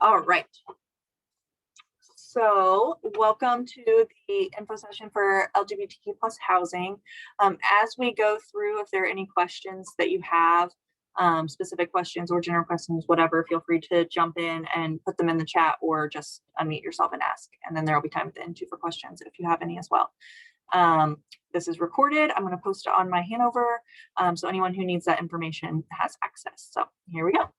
All right. So welcome to the info session for LGBTQ plus housing. As we go through, if there are any questions that you have, specific questions or general questions, whatever, feel free to jump in and put them in the chat or just unmute yourself and ask. And then there will be time at the end too for questions if you have any as well. This is recorded. I'm going to post it on my Hanover. So anyone who needs that information has access. So here we go.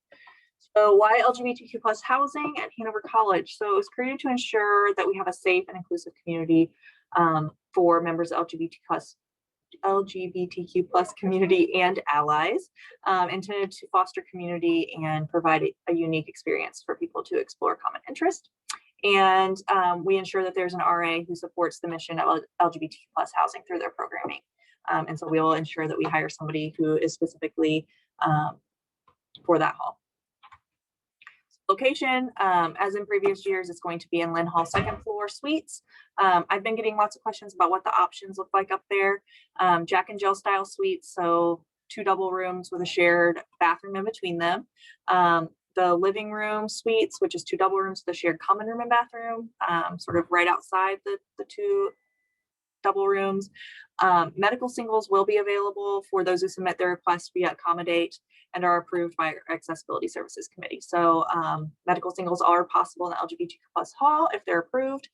So why LGBTQ plus housing at Hanover College? So it was created to ensure that we have a safe and inclusive community for members of LGBTQ plus community and allies, intended to foster community and provide a unique experience for people to explore common interest. And we ensure that there's an RA who supports the mission of LGBTQ plus housing through their programming. And so we will ensure that we hire somebody who is specifically for that hall. Location, as in previous years, it's going to be in Lynn Hall second floor suites. I've been getting lots of questions about what the options look like up there. Jack and Jill style suites, so 2 double rooms with a shared bathroom in between them. The living room suites, which is 2 double rooms with a shared common room and bathroom, sort of right outside the 2 double rooms. Medical singles will be available for those who submit their request via Accommodate and are approved by our Accessibility Services Committee. So medical singles are possible in the LGBTQ plus hall if they're approved.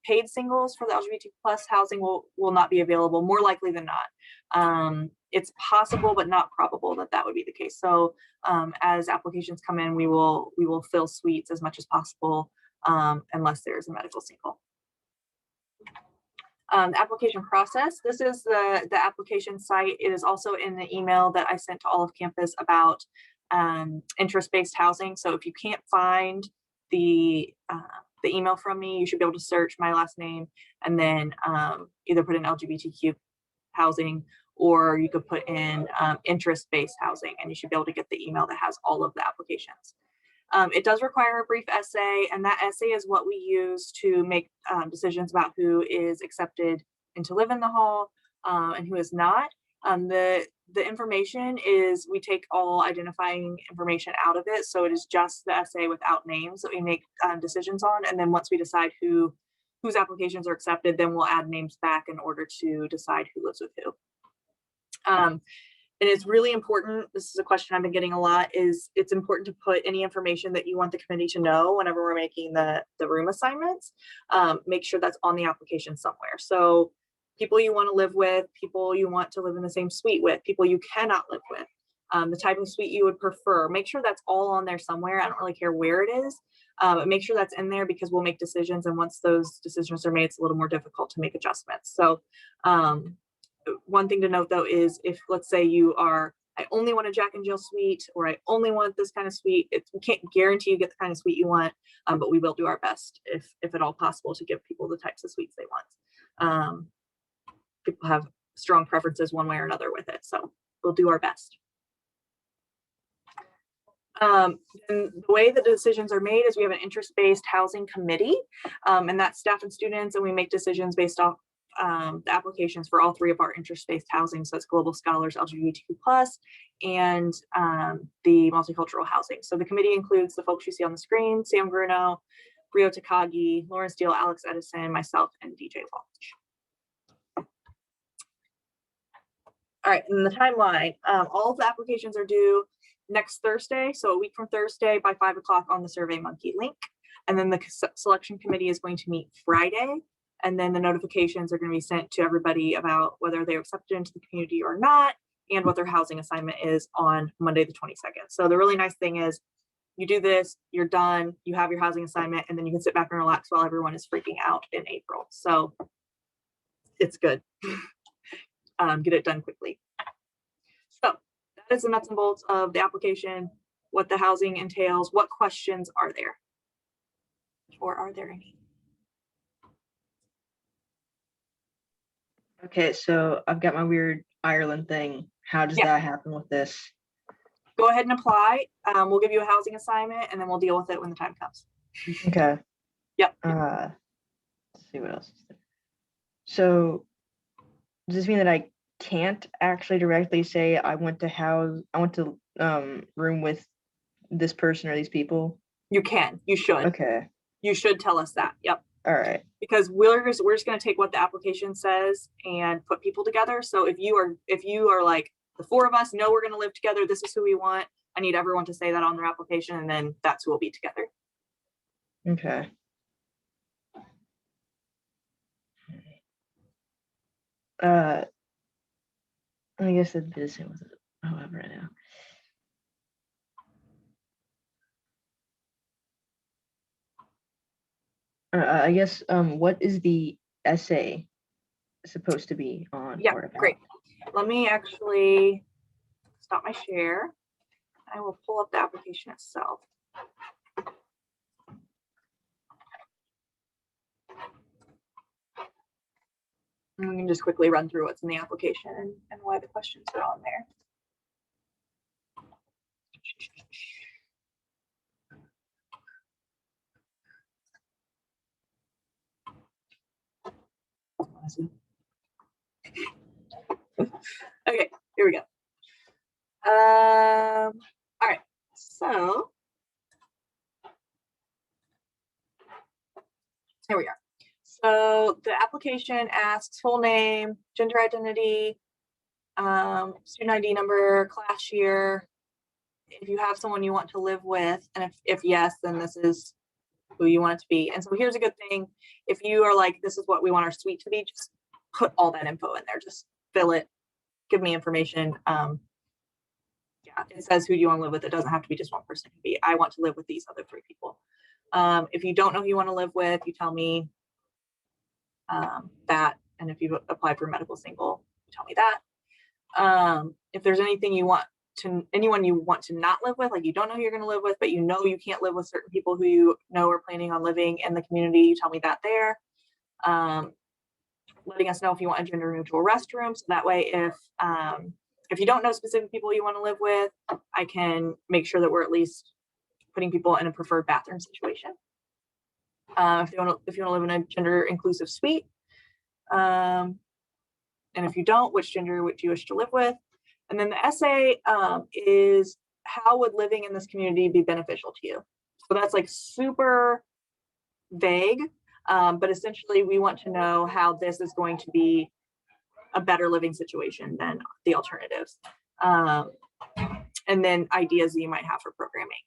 Paid singles for the LGBTQ plus housing will not be available, more likely than not. It's possible but not probable that would be the case. So as applications come in, we will fill suites as much as possible unless there's a medical single. The application process. This is the application site. It is also in the email that I sent to all of campus about interest-based housing. So if you can't find the email from me, you should be able to search my last name and then either put in LGBTQ housing, or you could put in interest-based housing, and you should be able to get the email that has all of the applications. It does require a brief essay, and that essay is what we use to make decisions about who is accepted and to live in the hall and who is not. The information is, we take all identifying information out of it, so it is just the essay without names that we make decisions on, and then once we decide whose applications are accepted, then we'll add names back in order to decide who lives with who. And it's really important, this is a question I've been getting a lot, is it's important to put any information that you want the committee to know whenever we're making the room assignments. Make sure that's on the application somewhere. So people you want to live with, people you want to live in the same suite with, people you cannot live with, the type of suite you would prefer. Make sure that's all on there somewhere. I don't really care where it is, but make sure that's in there because we'll make decisions. And once those decisions are made, it's a little more difficult to make adjustments. So one thing to note though is if, let's say I only want a Jack and Jill suite, or I only want this kind of suite, we can't guarantee you get the kind of suite you want, but we will do our best if at all possible to give people the types of suites they want. People have strong preferences one way or another with it, so we'll do our best. And the way that the decisions are made is we have an interest-based housing committee, and that's staff and students, and we make decisions based off the applications for all 3 of our interest-based housing. So it's Global Scholars, LGBTQ+, and the multicultural housing. So the committee includes the folks you see on the screen: Sam Bruno, Rio Takagi, Lauren Steele, Alex Edison, myself, and DJ Walsh. All right, and the timeline, all of the applications are due next Thursday, so a week from Thursday by 5 o'clock on the SurveyMonkey link. And then the selection committee is going to meet Friday. And then the notifications are going to be sent to everybody about whether they're accepted into the community or not, and what their housing assignment is on Monday, the 22nd. So the really nice thing is you do this, you're done, you have your housing assignment, and then you can sit back and relax while everyone is freaking out in April. So it's good. Get it done quickly. So that is the nuts and bolts of the application, what the housing entails. What questions are there? Or are there any? Okay, so I've got my weird Ireland thing. How does that happen with this? Go ahead and apply. We'll give you a housing assignment, and then we'll deal with it when the time comes. Okay. Yep. Let's see what else is there. So does this mean that I can't actually directly say I went to room with this person or these people? You can, you should. Okay. You should tell us that. Yep. All right. Because we're just going to take what the application says and put people together. So if you are like, the four of us know we're going to live together, this is who we want, I need everyone to say that on their application, and then that's who will be together. Okay. I guess that'd be the same with however right now. I guess what is the essay supposed to be on? Yeah, or about? great. Let me actually stop my share. I will pull up the application itself. And we can just quickly run through what's in the application and why the questions are on there. Okay, here we go. All right, so here we are. So the application asks full name, gender identity, student ID number, class year, if you have someone you want to live with, and if yes, then this is who you want it to be. And so here's a good thing. If you are like, this is what we want our suite to be, just put all that info in there. Just fill it, give me information. Yeah, it says who you want to live with. It doesn't have to be just one person. It can be, I want to live with these other 3 people. If you don't know who you want to live with, you tell me that. And if you apply for medical single, you tell me that. If there's anything you want anyone you want to not live with, like you don't know who you're going to live with, but you know you can't live with certain people who you know are planning on living in the community, you tell me that there. Letting us know if you want a gender neutral restroom, so that way if you don't know specific people you want to live with, I can make sure that we're at least putting people in a preferred bathroom situation. If you want to live in a gender inclusive suite, and if you don't, which gender would you wish to live with? And then the essay is, how would living in this community be beneficial to you? So that's like super vague, but essentially we want to know how this is going to be a better living situation than the alternatives. And then ideas that you might have for programming.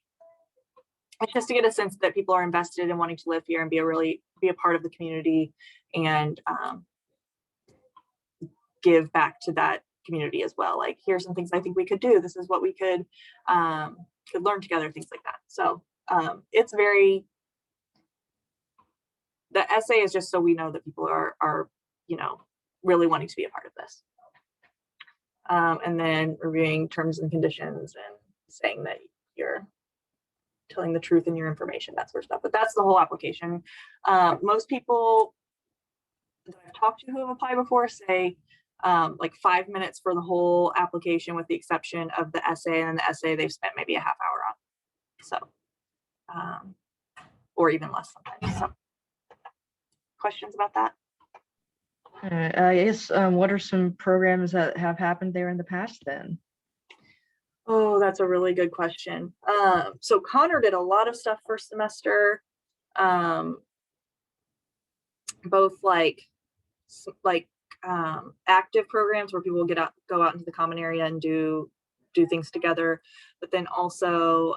It's just to get a sense that people are invested in wanting to live here and be a part of the community and give back to that community as well. Like, here's some things I think we could do. This is what we could learn together, things like that. So it's very, the essay is just so we know that people are really wanting to be a part of this. And then reviewing terms and conditions and saying that you're telling the truth in your information, that sort of stuff. But that's the whole application. Most people that I've talked to who have applied before say like 5 minutes for the whole application, with the exception of the essay, and the essay they've spent maybe a half hour on. So, or even less sometimes. So, questions about that? I guess what are some programs that have happened there in the past then? Oh, that's a really good question. So Connor did a lot of stuff first semester, both like active programs where people go out into the common area and do things together, but then also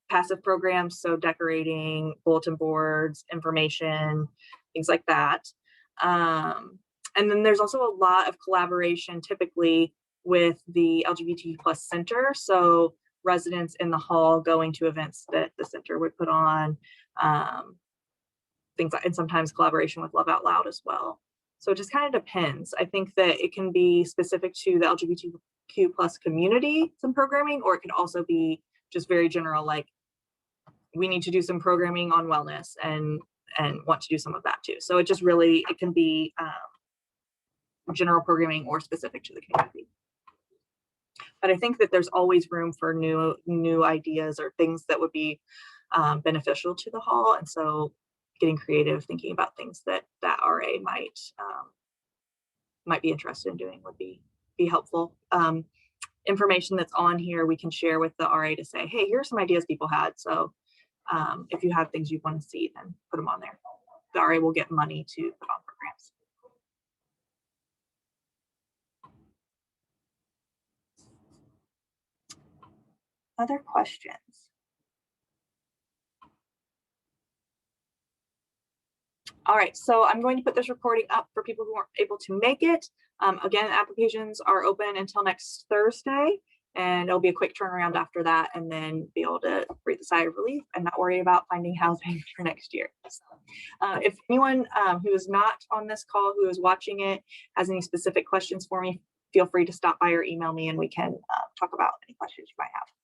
passive programs, so decorating, bulletin boards, information, things like that. And then there's also a lot of collaboration typically with the LGBTQ plus center. So residents in the hall going to events that the center would put on, things like, and sometimes collaboration with Love Out Loud as well. So it just kind of depends. I think that it can be specific to the LGBTQ plus community, some programming, or it could also be just very general, like we need to do some programming on wellness and want to do some of that too. So it just really, it can be general programming or specific to the community. But I think that there's always room for new ideas or things that would be beneficial to the hall. And so getting creative, thinking about things that RA might be interested in doing would be helpful. information that's on here we can share with the RA to say, hey, here's some ideas people had. So if you have things you want to see, then put them on there. The RA will get money to put on programs. Other questions? All right, so I'm going to put this recording up for people who weren't able to make it. Again, applications are open until next Thursday, and it'll be a quick turnaround after that, and then be able to breathe a sigh of relief and not worry about finding housing for next year. So, if anyone who is not on this call, who is watching it, has any specific questions for me, feel free to stop by or email me, and we can talk about any questions you might have.